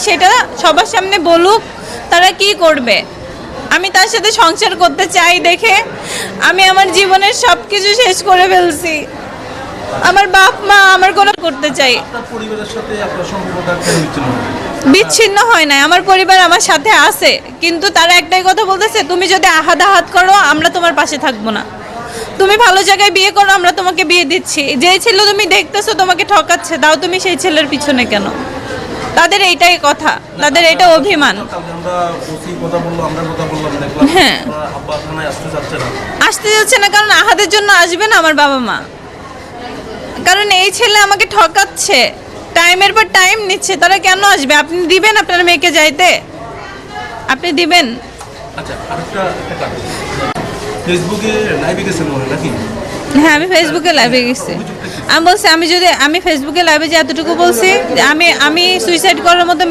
সেটা সবার সামনে বলুক, তারা কি করবে। আমি তার সাথে সংসার করতে চাই দেখে আমি আমার জীবনের সব কিছু শেষ করে ফেলছি। আমার বাপ মা আমার কোনো করতে চাই। আপনার পরিবারের সাথে আপনার সম্পর্কটা কেন বিচ্ছিন্ন হলো? বিচ্ছিন্ন হয় না, আমার পরিবার আমার সাথে আছে, কিন্তু তারা একটাই কথা বলতেছে, তুমি যদি আহাত করো আমরা তোমার পাশে থাকবো না। তুমি ভালো জায়গায় বিয়ে করো, আমরা তোমাকে বিয়ে দিচ্ছি। যেই ছেলে তুমি দেখতেছো তোমাকে ঠকাচ্ছে, দাও তুমি সেই ছেলের পিছনে কেন? তাদের এইটাই কথা, তাদের এটা অভিমান। কালকে আমরা ওসি কথা বললো, আমরা কথা বললাম, দেখলাম হ্যাঁ। আপনার আব্বা থানায় আসতে চাচ্ছে না। আসতে যাচ্ছে না কারণ আহাদের জন্য আসবে না আমার বাবা মা, কারণ এই ছেলে আমাকে ঠকাচ্ছে, টাইমের পর টাইম নিচ্ছে। তারা কেন আসবে? আপনি দিবেন আপনার মেয়েকে যাইতে? আপনি দিবেন? আচ্ছা, আরেকটা কাজ, ফেসবুকে লাইভে গেছেন মনে হয় নাকি? হ্যাঁ, আমি ফেসবুকে লাইভে গেছি। আমি বলছি আমি ফেসবুকে লাইভে যে এতটুকু বলছি যে আমি সুইসাইড করার মতো